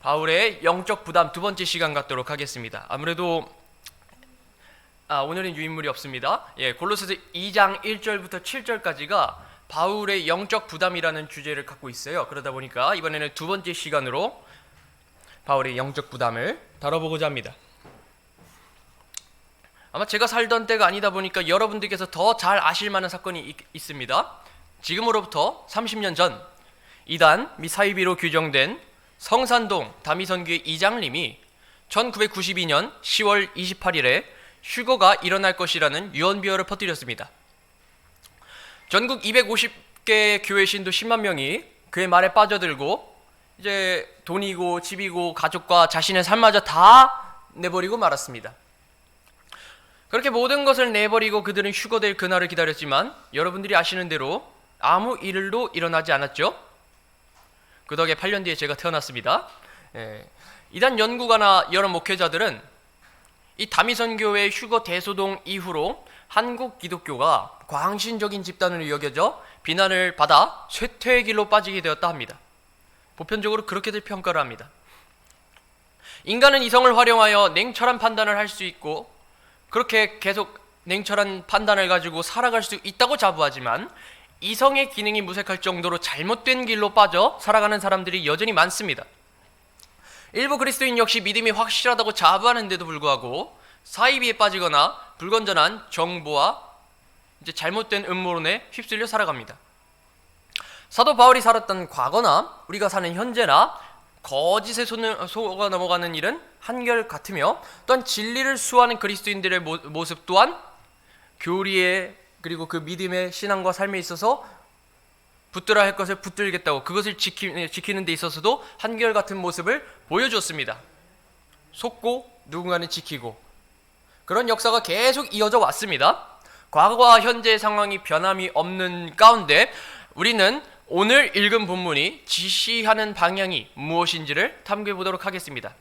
바울의 영적 부담 두 번째 시간 갖도록 하겠습니다. 아무래도 오늘은 유인물이 없습니다. 골로새서 2장 1절부터 7절까지가 바울의 영적 부담이라는 주제를 갖고 있어요. 그러다 보니까 이번에는 두 번째 시간으로 바울의 영적 부담을 다뤄보고자 합니다. 아마 제가 살던 때가 아니다 보니까 여러분들께서 더 잘 아실 만한 사건이 있습니다. 지금으로부터 30년 전 이단 및 사이비로 규정된 성산동 다미선교회 이장님이 1992년 10월 28일에 휴거가 일어날 것이라는 유언비어를 퍼뜨렸습니다. 전국 250개 교회 신도 10만 명이 그의 말에 빠져들고 이제 돈이고 집이고 가족과 자신의 삶마저 다 내버리고 말았습니다. 그렇게 모든 것을 내버리고 그들은 휴거될 그날을 기다렸지만 여러분들이 아시는 대로 아무 일도 일어나지 않았죠. 그 덕에 8년 뒤에 제가 태어났습니다. 이단 연구가나 여러 목회자들은 이 다미선교회 휴거 대소동 이후로 한국 기독교가 광신적인 집단으로 여겨져 비난을 받아 쇠퇴의 길로 빠지게 되었다 합니다. 보편적으로 그렇게들 평가를 합니다. 인간은 이성을 활용하여 냉철한 판단을 할 수 있고 그렇게 계속 냉철한 판단을 가지고 살아갈 수 있다고 자부하지만 이성의 기능이 무색할 정도로 잘못된 길로 빠져 살아가는 사람들이 여전히 많습니다. 일부 그리스도인 역시 믿음이 확실하다고 자부하는데도 불구하고 사이비에 빠지거나 불건전한 정보와 이제 잘못된 음모론에 휩쓸려 살아갑니다. 사도 바울이 살았던 과거나 우리가 사는 현재나 거짓에 속아 넘어가는 일은 한결같으며 또한 진리를 수호하는 그리스도인들의 모습 또한 교리에 그리고 그 믿음의 신앙과 삶에 있어서 붙들어야 할 것을 붙들겠다고 그것을 지키는 데 있어서도 한결같은 모습을 보여줬습니다. 속고 누군가는 지키고 그런 역사가 계속 이어져 왔습니다. 과거와 현재의 상황이 변함이 없는 가운데 우리는 오늘 읽은 본문이 지시하는 방향이 무엇인지를 탐구해 보도록 하겠습니다.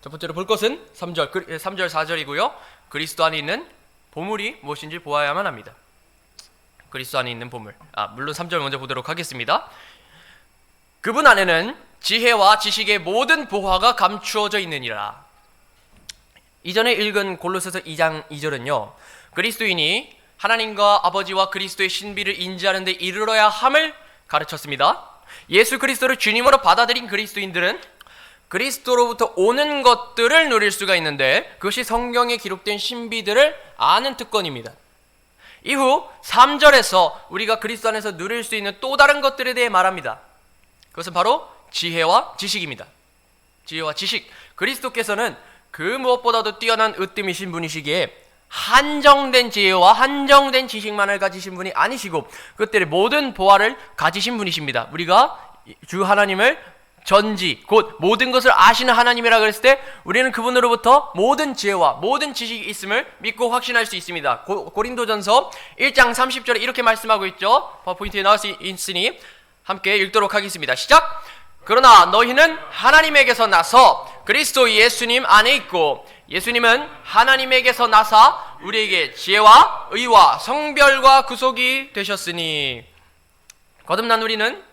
첫 번째로 볼 것은 3절 4절이고요. 그리스도 안에 있는 보물이 무엇인지 보아야만 합니다. 그리스도 안에 있는 보물. 물론 3절 먼저 보도록 하겠습니다. 그분 안에는 지혜와 지식의 모든 보화가 감추어져 있느니라. 이전에 읽은 골로새서 2장 2절은요. 그리스도인이 하나님과 아버지와 그리스도의 신비를 인지하는 데 이르러야 함을 가르쳤습니다. 예수 그리스도를 주님으로 받아들인 그리스도인들은 그리스도로부터 오는 것들을 누릴 수가 있는데 그것이 성경에 기록된 신비들을 아는 특권입니다. 이후 3절에서 우리가 그리스도 안에서 누릴 수 있는 또 다른 것들에 대해 말합니다. 그것은 바로 지혜와 지식입니다. 지혜와 지식. 그리스도께서는 그 무엇보다도 뛰어난 으뜸이신 분이시기에 한정된 지혜와 한정된 지식만을 가지신 분이 아니시고 그들의 모든 보화를 가지신 분이십니다. 우리가 주 하나님을 전지 곧 모든 것을 아시는 하나님이라 그랬을 때 우리는 그분으로부터 모든 지혜와 모든 지식이 있음을 믿고 확신할 수 있습니다. 고린도전서 1장 30절에 이렇게 말씀하고 있죠. 파워포인트에 나와 있으니 함께 읽도록 하겠습니다. 시작! 그러나 너희는 하나님에게서 나서 그리스도 예수님 안에 있고 예수님은 하나님에게서 나사 우리에게 지혜와 의와 성별과 구속이 되셨으니 거듭난 우리는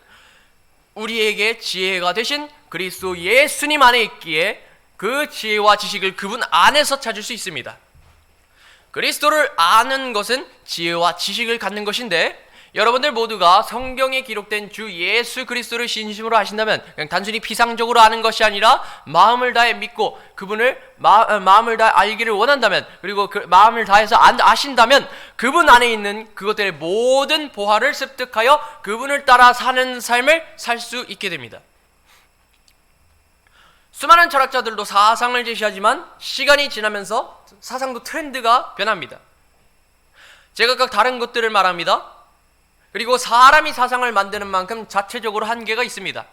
우리에게 지혜가 되신 그리스도 예수님 안에 있기에 그 지혜와 지식을 그분 안에서 찾을 수 있습니다. 그리스도를 아는 것은 지혜와 지식을 갖는 것인데 여러분들 모두가 성경에 기록된 주 예수 그리스도를 진심으로 아신다면 그냥 단순히 피상적으로 아는 것이 아니라 마음을 다해 믿고 그분을 마음을 다해 알기를 원한다면 그리고 그 마음을 다해서 아신다면 그분 안에 있는 그것들의 모든 보화를 습득하여 그분을 따라 사는 삶을 살 수 있게 됩니다. 수많은 철학자들도 사상을 제시하지만 시간이 지나면서 사상도 트렌드가 변합니다. 제각각 다른 것들을 말합니다. 그리고 사람이 사상을 만드는 만큼 자체적으로 한계가 있습니다.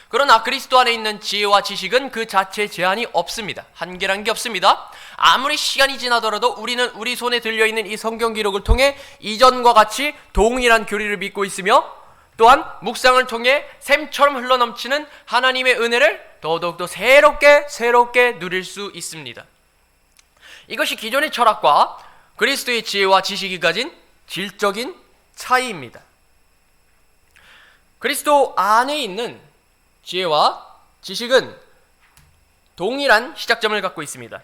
그러나 그리스도 안에 있는 지혜와 지식은 그 자체에 제한이 없습니다. 한계란 게 없습니다. 아무리 시간이 지나더라도 우리는 우리 손에 들려있는 이 성경 기록을 통해 이전과 같이 동일한 교리를 믿고 있으며 또한 묵상을 통해 샘처럼 흘러넘치는 하나님의 은혜를 더더욱더 새롭게 누릴 수 있습니다. 이것이 기존의 철학과 그리스도의 지혜와 지식이 가진 질적인 차이입니다. 그리스도 안에 있는 지혜와 지식은 동일한 시작점을 갖고 있습니다.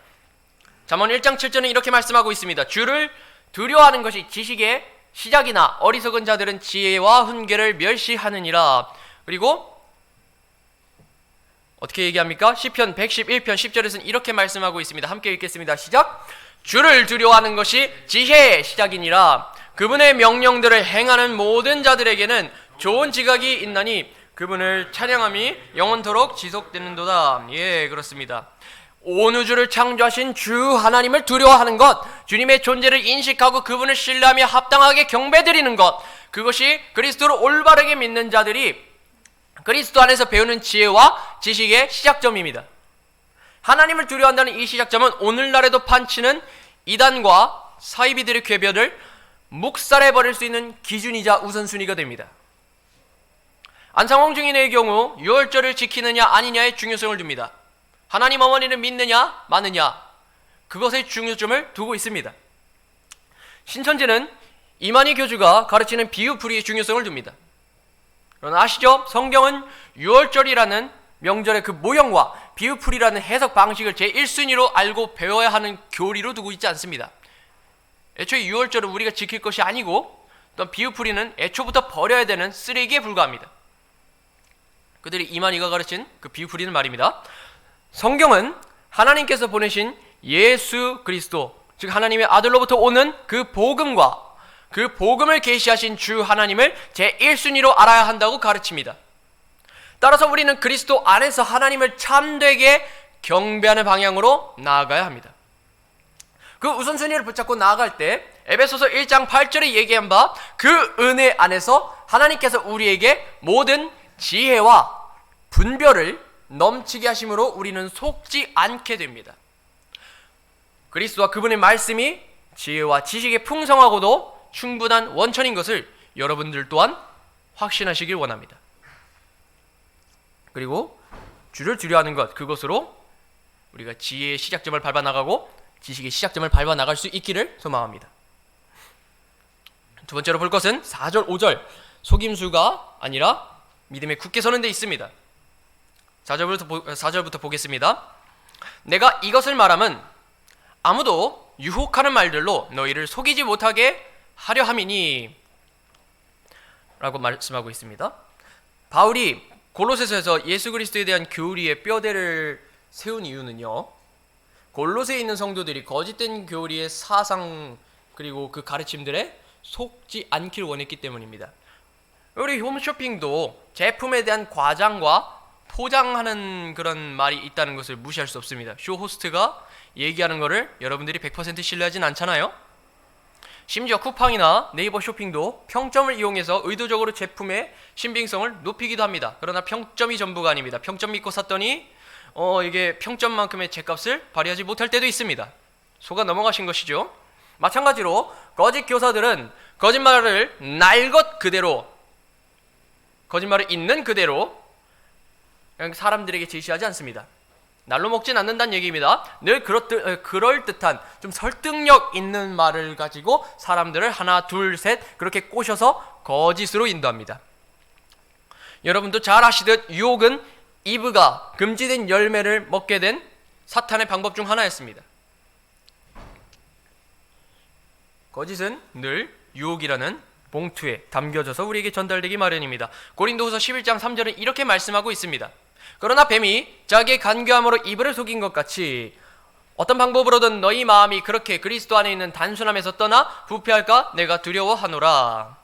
잠언 1장 7절은 이렇게 말씀하고 있습니다. 주를 두려워하는 것이 지식의 시작이나 어리석은 자들은 지혜와 훈계를 멸시하느니라. 그리고 어떻게 얘기합니까? 시편 111편 10절에서는 이렇게 말씀하고 있습니다. 함께 읽겠습니다. 시작. 주를 두려워하는 것이 지혜의 시작이니라. 그분의 명령들을 행하는 모든 자들에게는 좋은 지각이 있나니 그분을 찬양함이 영원토록 지속되는도다. 예, 그렇습니다. 온 우주를 창조하신 주 하나님을 두려워하는 것, 주님의 존재를 인식하고 그분을 신뢰하며 합당하게 경배드리는 것, 그것이 그리스도를 올바르게 믿는 자들이 그리스도 안에서 배우는 지혜와 지식의 시작점입니다. 하나님을 두려워한다는 이 시작점은 오늘날에도 판치는 이단과 사이비들의 궤변을 묵살해버릴 수 있는 기준이자 우선순위가 됩니다. 안상홍 증인의 경우 유월절을 지키느냐 아니냐의 중요성을 둡니다. 하나님 어머니를 믿느냐 마느냐, 그것의 중요점을 두고 있습니다. 신천지는 이만희 교주가 가르치는 비유풀이의 중요성을 둡니다. 그러나 아시죠? 성경은 유월절이라는 명절의 그 모형과 비유풀이라는 해석 방식을 제1순위로 알고 배워야 하는 교리로 두고 있지 않습니다. 애초에 유월절은 우리가 지킬 것이 아니고, 또 비유풀이는 애초부터 버려야 되는 쓰레기에 불과합니다. 그들이 이만희가 가르친 그 비유풀이는 말입니다. 성경은 하나님께서 보내신 예수 그리스도, 즉 하나님의 아들로부터 오는 그 복음과 그 복음을 계시하신 주 하나님을 제1순위로 알아야 한다고 가르칩니다. 따라서 우리는 그리스도 안에서 하나님을 참되게 경배하는 방향으로 나아가야 합니다. 그 우선순위를 붙잡고 나아갈 때 에베소서 1장 8절에 얘기한 바 그 은혜 안에서 하나님께서 우리에게 모든 지혜와 분별을 넘치게 하심으로 우리는 속지 않게 됩니다. 그리스도와 그분의 말씀이 지혜와 지식에 풍성하고도 충분한 원천인 것을 여러분들 또한 확신하시길 원합니다. 그리고 주를 두려워하는 것, 그것으로 우리가 지혜의 시작점을 밟아나가고 지식의 시작점을 밟아나갈 수 있기를 소망합니다. 두 번째로 볼 것은 4절 5절 속임수가 아니라 믿음에 굳게 서는 데 있습니다. 4절부터 보겠습니다. 내가 이것을 말하면 아무도 유혹하는 말들로 너희를 속이지 못하게 하려 함이니 라고 말씀하고 있습니다. 바울이 골로새서에서 예수 그리스도에 대한 교리의 뼈대를 세운 이유는요, 골로새에 있는 성도들이 거짓된 교리의 사상 그리고 그 가르침들에 속지 않길 원했기 때문입니다. 우리 홈쇼핑도 제품에 대한 과장과 포장하는 그런 말이 있다는 것을 무시할 수 없습니다. 쇼호스트가 얘기하는 거를 여러분들이 100% 신뢰하진 않잖아요. 심지어 쿠팡이나 네이버 쇼핑도 평점을 이용해서 의도적으로 제품의 신빙성을 높이기도 합니다. 그러나 평점이 전부가 아닙니다. 평점 믿고 샀더니 이게 평점만큼의 제값을 발휘하지 못할 때도 있습니다. 속아 넘어가신 것이죠. 마찬가지로 거짓 교사들은 거짓말을 날 것 그대로, 거짓말을 있는 그대로 그냥 사람들에게 제시하지 않습니다. 날로 먹진 않는다는 얘기입니다. 늘 그럴듯한 좀 설득력 있는 말을 가지고 사람들을 하나 둘 셋 그렇게 꼬셔서 거짓으로 인도합니다. 여러분도 잘 아시듯 유혹은 이브가 금지된 열매를 먹게 된 사탄의 방법 중 하나였습니다. 거짓은 늘 유혹이라는 봉투에 담겨져서 우리에게 전달되기 마련입니다. 고린도후서 11장 3절은 이렇게 말씀하고 있습니다. 그러나 뱀이 자기의 간교함으로 이브를 속인 것 같이 어떤 방법으로든 너희 마음이 그렇게 그리스도 안에 있는 단순함에서 떠나 부패할까 내가 두려워하노라.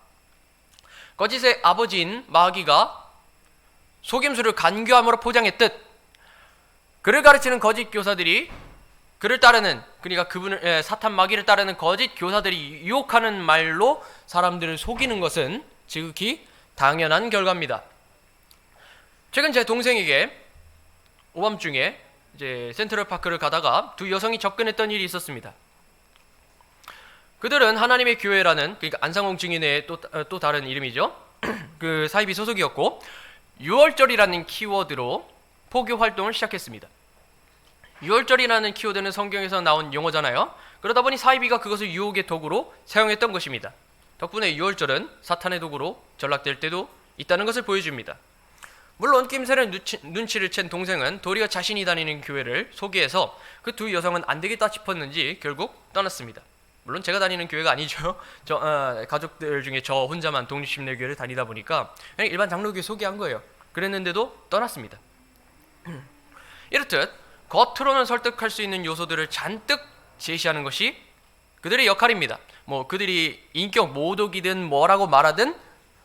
거짓의 아버지인 마귀가 속임수를 간교함으로 포장했듯 그를 가르치는 거짓 교사들이 그를 따르는, 그러니까 그분을 사탄 마귀를 따르는 거짓 교사들이 유혹하는 말로 사람들을 속이는 것은 지극히 당연한 결과입니다. 최근 제 동생에게 오밤중에 이제 센트럴파크를 가다가 두 여성이 접근했던 일이 있었습니다. 그들은 하나님의 교회라는, 그러니까 안상홍 증인의 또 다른 이름이죠. 그 사이비 소속이었고 6월절이라는 키워드로 포교 활동을 시작했습니다. 6월절이라는 키워드는 성경에서 나온 용어잖아요. 그러다 보니 사이비가 그것을 유혹의 도구로 사용했던 것입니다. 덕분에 6월절은 사탄의 도구로 전락될 때도 있다는 것을 보여줍니다. 물론 낌새를 눈치를 챈 동생은 도리어 자신이 다니는 교회를 소개해서 그 두 여성은 안 되겠다 싶었는지 결국 떠났습니다. 물론 제가 다니는 교회가 아니죠. 가족들 중에 저 혼자만 독립심리교회를 다니다 보니까 그냥 일반 장로교회 소개한 거예요. 그랬는데도 떠났습니다. 이렇듯 겉으로는 설득할 수 있는 요소들을 잔뜩 제시하는 것이 그들의 역할입니다. 뭐 그들이 인격 모독이든 뭐라고 말하든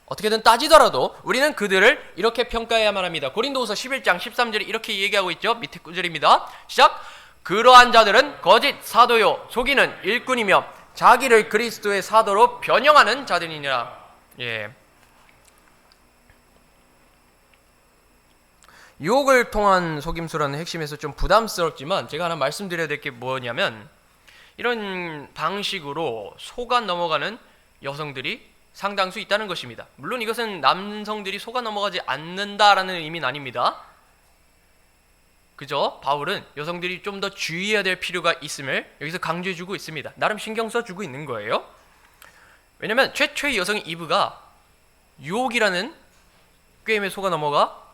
어떻게든 따지더라도 우리는 그들을 이렇게 평가해야만 합니다. 고린도후서 11장 13절에 이렇게 얘기하고 있죠. 밑에 구절입니다. 시작. 그러한 자들은 거짓 사도요 속이는 일꾼이며 자기를 그리스도의 사도로 변형하는 자들이니라. 예. 유혹을 통한 속임수라는 핵심에서 좀 부담스럽지만 제가 하나 말씀드려야 될 게 뭐냐면 이런 방식으로 속아 넘어가는 여성들이 상당수 있다는 것입니다. 물론 이것은 남성들이 속아 넘어가지 않는다라는 의미는 아닙니다. 그죠? 바울은 여성들이 좀 더 주의해야 될 필요가 있음을 여기서 강조해주고 있습니다. 나름 신경 써주고 있는 거예요. 왜냐면 최초의 여성 이브가 유혹이라는 게임에 속아 넘어가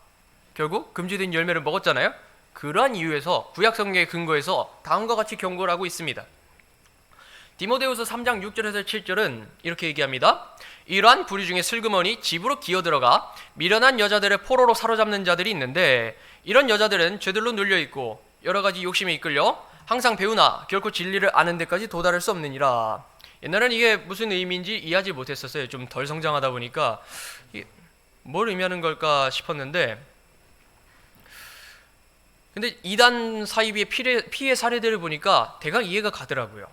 결국 금지된 열매를 먹었잖아요. 그러한 이유에서 구약 성경의 근거에서 다음과 같이 경고를 하고 있습니다. 디모데후서 3장 6절에서 7절은 이렇게 얘기합니다. 이러한 부류 중에 슬그머니 집으로 기어들어가 미련한 여자들의 포로로 사로잡는 자들이 있는데 이런 여자들은 죄들로 눌려있고 여러가지 욕심에 이끌려 항상 배우나 결코 진리를 아는 데까지 도달할 수 없느니라. 옛날에는 이게 무슨 의미인지 이해하지 못했었어요. 좀 덜 성장하다 보니까 이게 뭘 의미하는 걸까 싶었는데 근데 이단 사이비의 피해 사례들을 보니까 대강 이해가 가더라고요.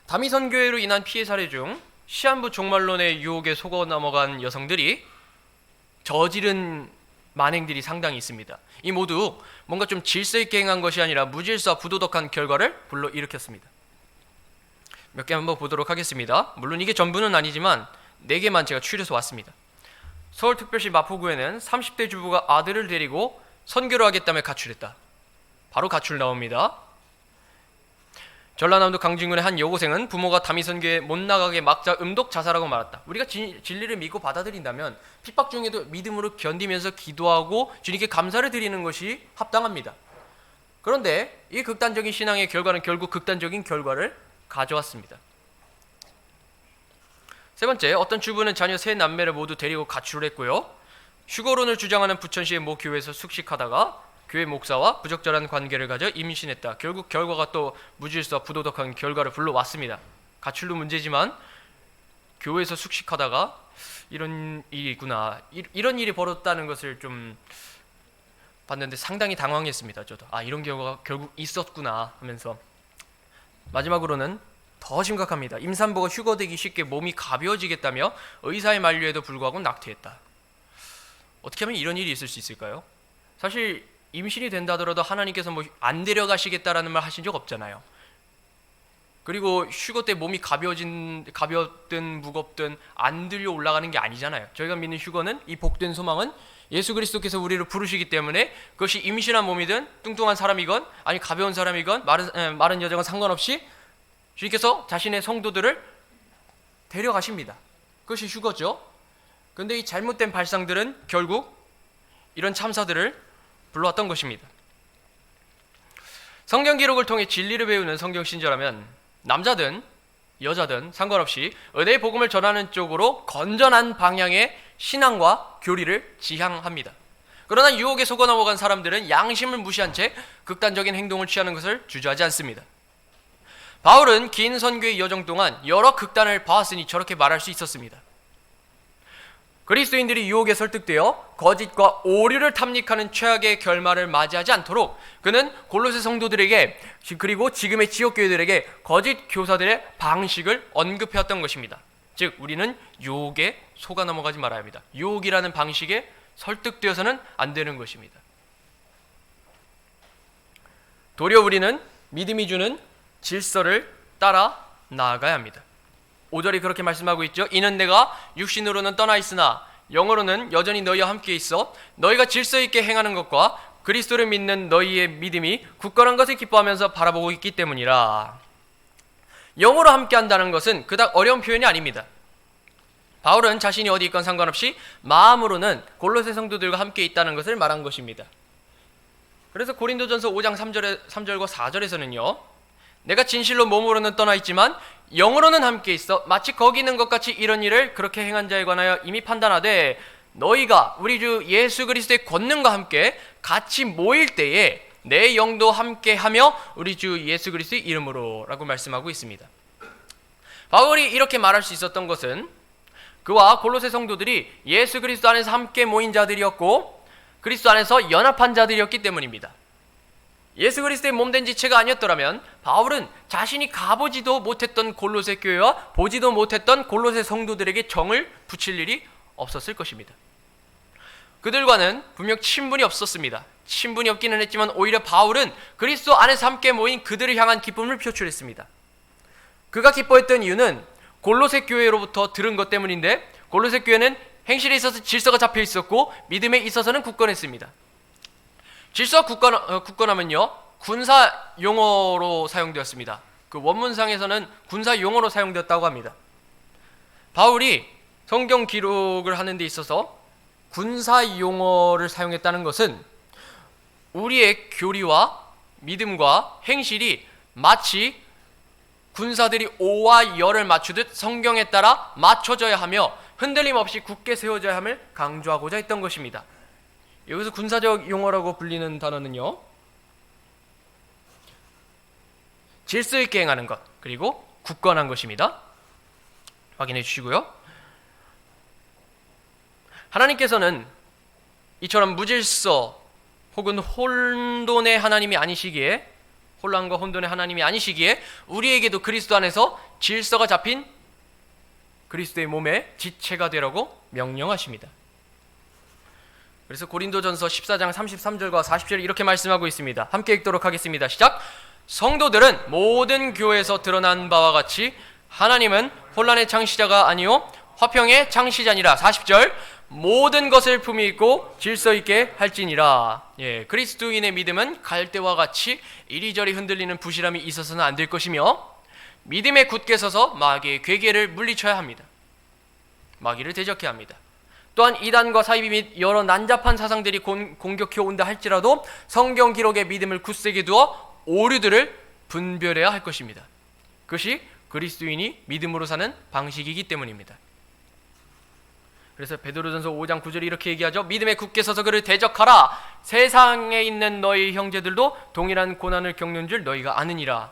다미선교회로 인한 피해 사례 중 시한부 종말론의 유혹에 속아 넘어간 여성들이 저지른 만행들이 상당히 있습니다. 이 모두 뭔가 좀 질서 있게 행한 것이 아니라 무질서와 부도덕한 결과를 불러일으켰습니다. 몇 개 한번 보도록 하겠습니다. 물론 이게 전부는 아니지만 4개만 제가 추려서 왔습니다. 서울특별시 마포구에는 30대 주부가 아들을 데리고 선교를 하겠다며 가출했다. 바로 가출 나옵니다. 전라남도 강진군의 한 여고생은 부모가 다미선교에 못 나가게 막자 음독 자살하고 말았다. 우리가 진리를 믿고 받아들인다면 핍박 중에도 믿음으로 견디면서 기도하고 주님께 감사를 드리는 것이 합당합니다. 그런데 이 극단적인 신앙의 결과는 결국 극단적인 결과를 가져왔습니다. 세 번째, 어떤 주부는 자녀 3남매를 모두 데리고 가출을 했고요. 휴거론을 주장하는 부천시의 모 교회에서 숙식하다가 교회 목사와 부적절한 관계를 가져 임신했다. 결국 결과가 또 무질서 부도덕한 결과를 불러왔습니다. 가출도 문제지만 교회에서 숙식하다가 이런 일이 있구나, 이런 일이 벌어졌다는 것을 좀 봤는데 상당히 당황했습니다. 저도 이런 경우가 결국 있었구나 하면서. 마지막으로는 더 심각합니다. 임산부가 휴거되기 쉽게 몸이 가벼워지겠다며 의사의 만류에도 불구하고 낙태했다. 어떻게 하면 이런 일이 있을 수 있을까요? 사실 임신이 된다 하더라도 하나님께서 뭐 안 데려가시겠다라는 말 하신 적 없잖아요. 그리고 휴거 때 몸이 가볍든 무겁든 안 들려 올라가는 게 아니잖아요. 저희가 믿는 휴거는, 이 복된 소망은 예수 그리스도께서 우리를 부르시기 때문에 그것이 임신한 몸이든 뚱뚱한 사람이건 아니 가벼운 사람이건 마른 여자건 상관없이 주님께서 자신의 성도들을 데려가십니다. 그것이 휴거죠. 그런데 이 잘못된 발상들은 결국 이런 참사들을 불러왔던 것입니다. 성경 기록을 통해 진리를 배우는 성경 신자라면 남자든 여자든 상관없이 은혜의 복음을 전하는 쪽으로 건전한 방향의 신앙과 교리를 지향합니다. 그러나 유혹에 속아 넘어간 사람들은 양심을 무시한 채 극단적인 행동을 취하는 것을 주저하지 않습니다. 바울은 긴 선교의 여정 동안 여러 극단을 봐왔으니 저렇게 말할 수 있었습니다. 그리스도인들이 유혹에 설득되어 거짓과 오류를 탐닉하는 최악의 결말을 맞이하지 않도록 그는 골로새 성도들에게 그리고 지금의 지역교회들에게 거짓 교사들의 방식을 언급해왔던 것입니다. 즉 우리는 유혹에 속아 넘어가지 말아야 합니다. 유혹이라는 방식에 설득되어서는 안 되는 것입니다. 도리어 우리는 믿음이 주는 질서를 따라 나아가야 합니다. 5절이 그렇게 말씀하고 있죠. 이는 내가 육신으로는 떠나 있으나 영으로는 여전히 너희와 함께 있어 너희가 질서 있게 행하는 것과 그리스도를 믿는 너희의 믿음이 굳건한 것을 기뻐하면서 바라보고 있기 때문이라. 영으로 함께 한다는 것은 그닥 어려운 표현이 아닙니다. 바울은 자신이 어디 있건 상관없이 마음으로는 골로새 성도들과 함께 있다는 것을 말한 것입니다. 그래서 고린도전서 5장 3절과 4절에서는요, 내가 진실로 몸으로는 떠나 있지만 영으로는 함께 있어 마치 거기 있는 것 같이 이런 일을 그렇게 행한 자에 관하여 이미 판단하되 너희가 우리 주 예수 그리스도의 권능과 함께 같이 모일 때에 내 영도 함께 하며 우리 주 예수 그리스도의 이름으로 라고 말씀하고 있습니다. 바울이 이렇게 말할 수 있었던 것은 그와 골로새 성도들이 예수 그리스도 안에서 함께 모인 자들이었고 그리스도 안에서 연합한 자들이었기 때문입니다. 예수 그리스도의 몸된 지체가 아니었더라면 바울은 자신이 가보지도 못했던 골로새 교회와 보지도 못했던 골로새 성도들에게 정을 붙일 일이 없었을 것입니다. 그들과는 분명 친분이 없었습니다. 친분이 없기는 했지만 오히려 바울은 그리스도 안에서 함께 모인 그들을 향한 기쁨을 표출했습니다. 그가 기뻐했던 이유는 골로새 교회로부터 들은 것 때문인데 골로새 교회는 행실에 있어서 질서가 잡혀 있었고 믿음에 있어서는 굳건했습니다. 질서가 굳건하면요, 군사 용어로 사용되었습니다. 그 원문상에서는 군사 용어로 사용되었다고 합니다. 바울이 성경 기록을 하는 데 있어서 군사 용어를 사용했다는 것은 우리의 교리와 믿음과 행실이 마치 군사들이 오와 열을 맞추듯 성경에 따라 맞춰져야 하며 흔들림 없이 굳게 세워져야 함을 강조하고자 했던 것입니다. 여기서 군사적 용어라고 불리는 단어는요, 질서 있게 행하는 것, 그리고 굳건한 것입니다. 확인해 주시고요. 하나님께서는 이처럼 무질서 혹은 혼돈의 하나님이 아니시기에, 혼란과 혼돈의 하나님이 아니시기에 우리에게도 그리스도 안에서 질서가 잡힌 그리스도의 몸의 지체가 되라고 명령하십니다. 그래서 고린도전서 14장 33절과 40절 이렇게 말씀하고 있습니다. 함께 읽도록 하겠습니다. 시작! 성도들은 모든 교회에서 드러난 바와 같이 하나님은 혼란의 창시자가 아니요 화평의 창시자니라. 40절 모든 것을 품위 있고 질서 있게 할지니라. 그리스도인의 믿음은 갈대와 같이 이리저리 흔들리는 부실함이 있어서는 안 될 것이며 믿음에 굳게 서서 마귀의 괴계를 물리쳐야 합니다. 마귀를 대적해야 합니다. 또한 이단과 사이비 및 여러 난잡한 사상들이 공격해 온다 할지라도 성경 기록에 믿음을 굳세게 두어 오류들을 분별해야 할 것입니다. 그것이 그리스도인이 믿음으로 사는 방식이기 때문입니다. 그래서 베드로전서 5장 9절이 이렇게 얘기하죠. 믿음에 굳게 서서 그를 대적하라. 세상에 있는 너희 형제들도 동일한 고난을 겪는 줄 너희가 아느니라.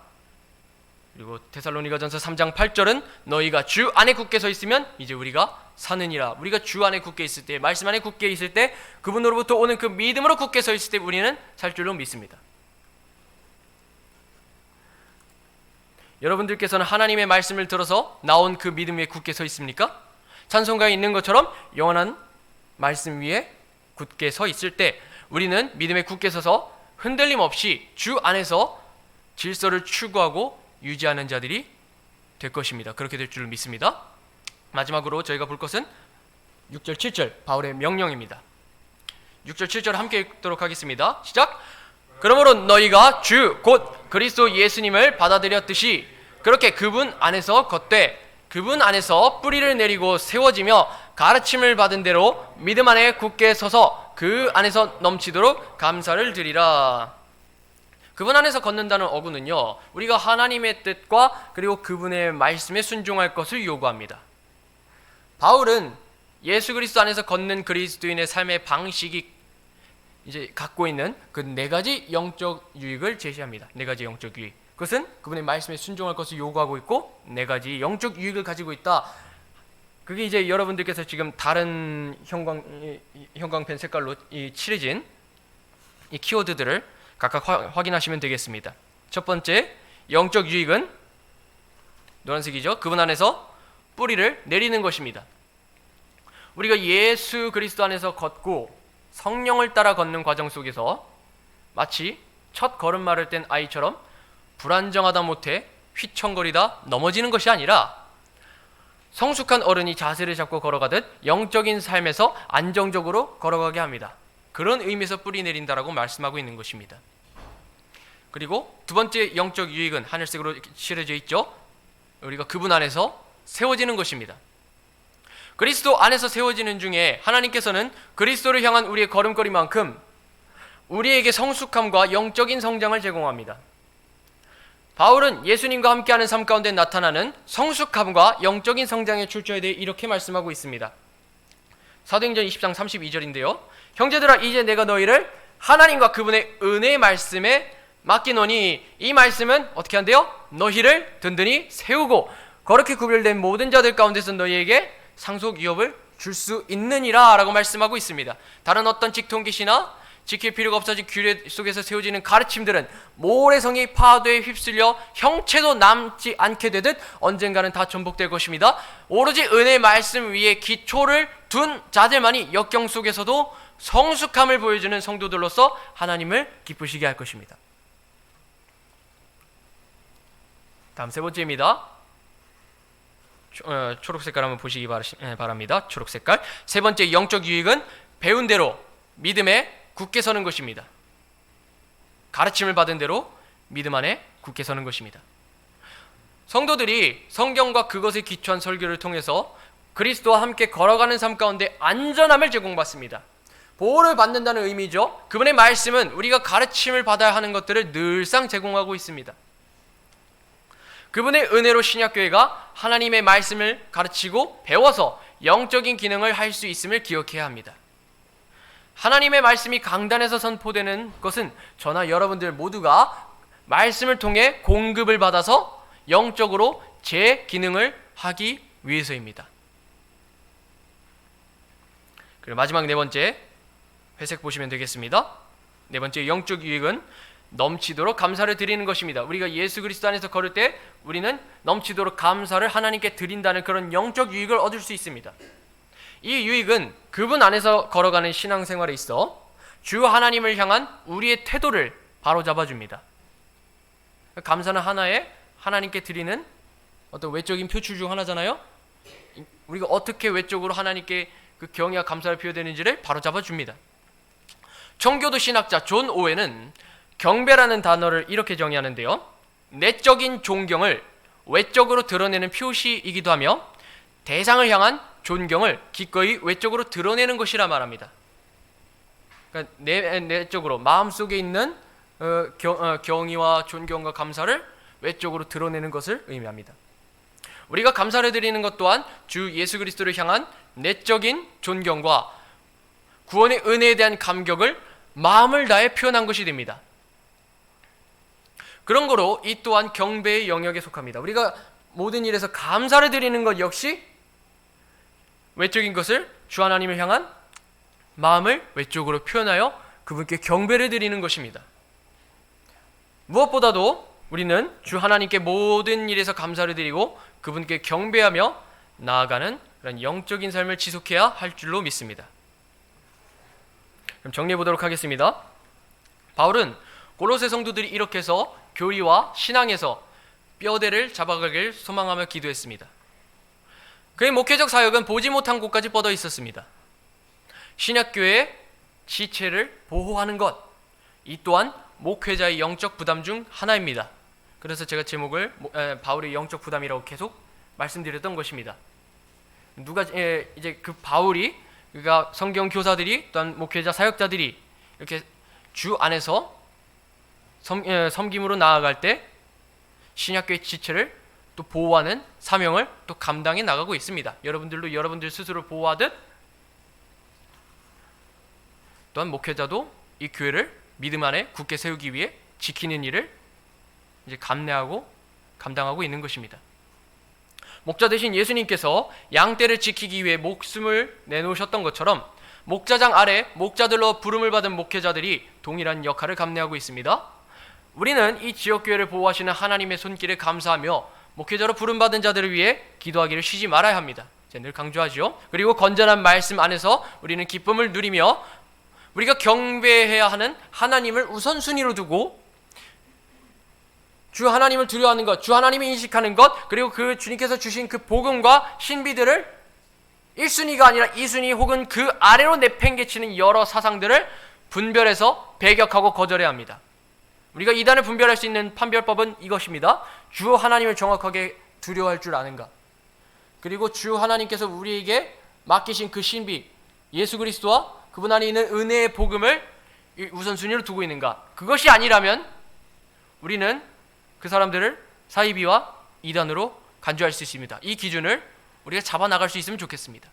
그리고 데살로니가전서 3장 8절은 너희가 주 안에 굳게 서 있으면 이제 우리가 사느니라. 우리가 주 안에 굳게 있을 때, 말씀 안에 굳게 있을 때, 그분으로부터 오는 그 믿음으로 굳게 서 있을 때 우리는 살 줄로 믿습니다. 여러분들께서는 하나님의 말씀을 들어서 나온 그 믿음 위에 굳게 서 있습니까? 찬송가에 있는 것처럼 영원한 말씀 위에 굳게 서 있을 때 우리는 믿음에 굳게 서서 흔들림 없이 주 안에서 질서를 추구하고 유지하는 자들이 될 것입니다. 그렇게 될 줄 믿습니다. 마지막으로 저희가 볼 것은 6절 7절 바울의 명령입니다. 6절 7절 함께 읽도록 하겠습니다. 시작! 그러므로 너희가 주 곧 그리스도 예수님을 받아들였듯이 그렇게 그분 안에서 걷되 그분 안에서 뿌리를 내리고 세워지며 가르침을 받은 대로 믿음 안에 굳게 서서 그 안에서 넘치도록 감사를 드리라. 그분 안에서 걷는다는 어구는요, 우리가 하나님의 뜻과 그리고 그분의 말씀에 순종할 것을 요구합니다. 바울은 예수 그리스도 안에서 걷는 그리스도인의 삶의 방식이 이제 갖고 있는 그 네 가지 영적 유익을 제시합니다. 네 가지 영적 유익. 그것은 그분의 말씀에 순종할 것을 요구하고 있고 네 가지 영적 유익을 가지고 있다. 그게 이제 여러분들께서 지금 다른 형광펜 색깔로 칠해진 이 키워드들을 각각 확인하시면 되겠습니다. 첫 번째 영적 유익은 노란색이죠. 그분 안에서 뿌리를 내리는 것입니다. 우리가 예수 그리스도 안에서 걷고 성령을 따라 걷는 과정 속에서 마치 첫 걸음마를 뗀 아이처럼 불안정하다 못해 휘청거리다 넘어지는 것이 아니라 성숙한 어른이 자세를 잡고 걸어가듯 영적인 삶에서 안정적으로 걸어가게 합니다. 그런 의미에서 뿌리 내린다라고 말씀하고 있는 것입니다. 그리고 두 번째 영적 유익은 하늘색으로 칠해져 있죠. 우리가 그분 안에서 세워지는 것입니다. 그리스도 안에서 세워지는 중에 하나님께서는 그리스도를 향한 우리의 걸음걸이만큼 우리에게 성숙함과 영적인 성장을 제공합니다. 바울은 예수님과 함께하는 삶 가운데 나타나는 성숙함과 영적인 성장의 출처에 대해 이렇게 말씀하고 있습니다. 사도행전 20장 32절인데요. 형제들아, 이제 내가 너희를 하나님과 그분의 은혜의 말씀에 맡기노니, 이 말씀은 어떻게 한대요? 너희를 든든히 세우고 거룩히 구별된 모든 자들 가운데서 너희에게 상속 위협을 줄 수 있느니라 라고 말씀하고 있습니다. 다른 어떤 직통기시나 지킬 필요가 없어진 규례 속에서 세워지는 가르침들은 모래성이 파도에 휩쓸려 형체도 남지 않게 되듯 언젠가는 다 전복될 것입니다. 오로지 은혜의 말씀 위에 기초를 둔 자들만이 역경 속에서도 성숙함을 보여주는 성도들로서 하나님을 기쁘시게 할 것입니다. 다음 세 번째입니다. 초록색깔 한번 보시기 바랍니다. 초록색깔. 세 번째 영적 유익은 배운 대로 믿음에 굳게 서는 것입니다. 가르침을 받은 대로 믿음 안에 굳게 서는 것입니다. 성도들이 성경과 그것에 기초한 설교를 통해서 그리스도와 함께 걸어가는 삶 가운데 안전함을 제공받습니다. 보호를 받는다는 의미죠. 그분의 말씀은 우리가 가르침을 받아야 하는 것들을 늘상 제공하고 있습니다. 그분의 은혜로 신약교회가 하나님의 말씀을 가르치고 배워서 영적인 기능을 할 수 있음을 기억해야 합니다. 하나님의 말씀이 강단에서 선포되는 것은 저나 여러분들 모두가 말씀을 통해 공급을 받아서 영적으로 제 기능을 하기 위해서입니다. 그리고 마지막 네 번째, 회색 보시면 되겠습니다. 네 번째 영적 유익은 넘치도록 감사를 드리는 것입니다. 우리가 예수 그리스도 안에서 걸을 때 우리는 넘치도록 감사를 하나님께 드린다는 그런 영적 유익을 얻을 수 있습니다. 이 유익은 그분 안에서 걸어가는 신앙생활에 있어 주 하나님을 향한 우리의 태도를 바로잡아줍니다. 감사는 하나의 하나님께 드리는 어떤 외적인 표출 중 하나잖아요. 우리가 어떻게 외적으로 하나님께 그 경외와 감사를 표현되는지를 바로잡아줍니다. 청교도 신학자 존 오웬은 경배라는 단어를 이렇게 정의하는데요. 내적인 존경을 외적으로 드러내는 표시이기도 하며 대상을 향한 존경을 기꺼이 외적으로 드러내는 것이라 말합니다. 그러니까 내적으로 마음속에 있는 경의와 존경과 감사를 외적으로 드러내는 것을 의미합니다. 우리가 감사를 드리는 것 또한 주 예수 그리스도를 향한 내적인 존경과 구원의 은혜에 대한 감격을 마음을 다해 표현한 것이 됩니다. 그런 거로 이 또한 경배의 영역에 속합니다. 우리가 모든 일에서 감사를 드리는 것 역시 외적인 것을 주 하나님을 향한 마음을 외적으로 표현하여 그분께 경배를 드리는 것입니다. 무엇보다도 우리는 주 하나님께 모든 일에서 감사를 드리고 그분께 경배하며 나아가는 그런 영적인 삶을 지속해야 할 줄로 믿습니다. 그럼 정리해 보도록 하겠습니다. 바울은 골로새 성도들이 이렇게 해서 교리와 신앙에서 뼈대를 잡아가길 소망하며 기도했습니다. 그의 목회적 사역은 보지 못한 곳까지 뻗어 있었습니다. 신약교회의 지체를 보호하는 것, 이 또한 목회자의 영적 부담 중 하나입니다. 그래서 제가 제목을 바울의 영적 부담이라고 계속 말씀드렸던 것입니다. 누가 이제 그 바울이, 그러니까 성경 교사들이 또한 목회자 사역자들이 이렇게 주 안에서 섬김으로 나아갈 때 신약교회 지체를 또 보호하는 사명을 또 감당해 나가고 있습니다. 여러분들도 여러분들 스스로 보호하듯 또한 목회자도 이 교회를 믿음 안에 굳게 세우기 위해 지키는 일을 이제 감내하고 감당하고 있는 것입니다. 목자 대신 예수님께서 양떼를 지키기 위해 목숨을 내놓으셨던 것처럼 목자장 아래 목자들로 부름을 받은 목회자들이 동일한 역할을 감내하고 있습니다. 우리는 이 지역교회를 보호하시는 하나님의 손길에 감사하며 목회자로 부름받은 자들을 위해 기도하기를 쉬지 말아야 합니다. 제가 늘 강조하죠. 그리고 건전한 말씀 안에서 우리는 기쁨을 누리며 우리가 경배해야 하는 하나님을 우선순위로 두고 주 하나님을 두려워하는 것, 주 하나님을 인식하는 것, 그리고 그 주님께서 주신 그 복음과 신비들을 1순위가 아니라 2순위 혹은 그 아래로 내팽개치는 여러 사상들을 분별해서 배격하고 거절해야 합니다. 우리가 이단을 분별할 수 있는 판별법은 이것입니다. 주 하나님을 정확하게 두려워할 줄 아는가, 그리고 주 하나님께서 우리에게 맡기신 그 신비 예수 그리스도와 그분 안에 있는 은혜의 복음을 우선순위로 두고 있는가? 그것이 아니라면 우리는 그 사람들을 사이비와 이단으로 간주할 수 있습니다. 이 기준을 우리가 잡아나갈 수 있으면 좋겠습니다.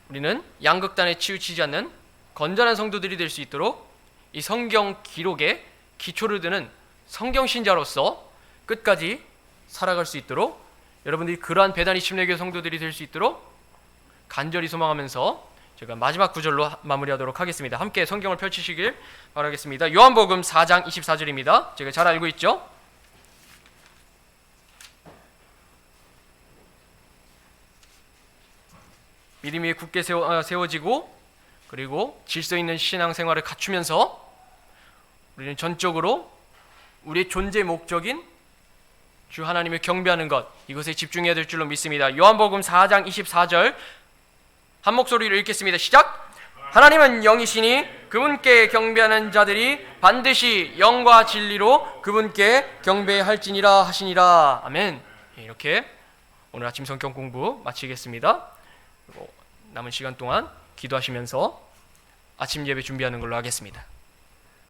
우리는 양극단에 치우치지 않는 건전한 성도들이 될 수 있도록 이 성경 기록에 기초를 두는 성경 신자로서 끝까지 살아갈 수 있도록 여러분들이 그러한 배단위 침례교회 성도들이 될 수 있도록 간절히 소망하면서 제가 마지막 구절로 마무리하도록 하겠습니다. 함께 성경을 펼치시길 바라겠습니다. 요한복음 4장 24절입니다. 제가 잘 알고 있죠? 믿음 위에 굳게 세워지고 그리고 질서 있는 신앙생활을 갖추면서 우리는 전적으로 우리의 존재 목적인 주 하나님을 경배하는 것, 이것에 집중해야 될 줄로 믿습니다. 요한복음 4장 24절 한 목소리로 읽겠습니다. 시작! 하나님은 영이시니 그분께 경배하는 자들이 반드시 영과 진리로 그분께 경배할지니라 하시니라. 아멘. 이렇게 오늘 아침 성경 공부 마치겠습니다. 그리고 남은 시간 동안 기도하시면서 아침 예배 준비하는 걸로 하겠습니다.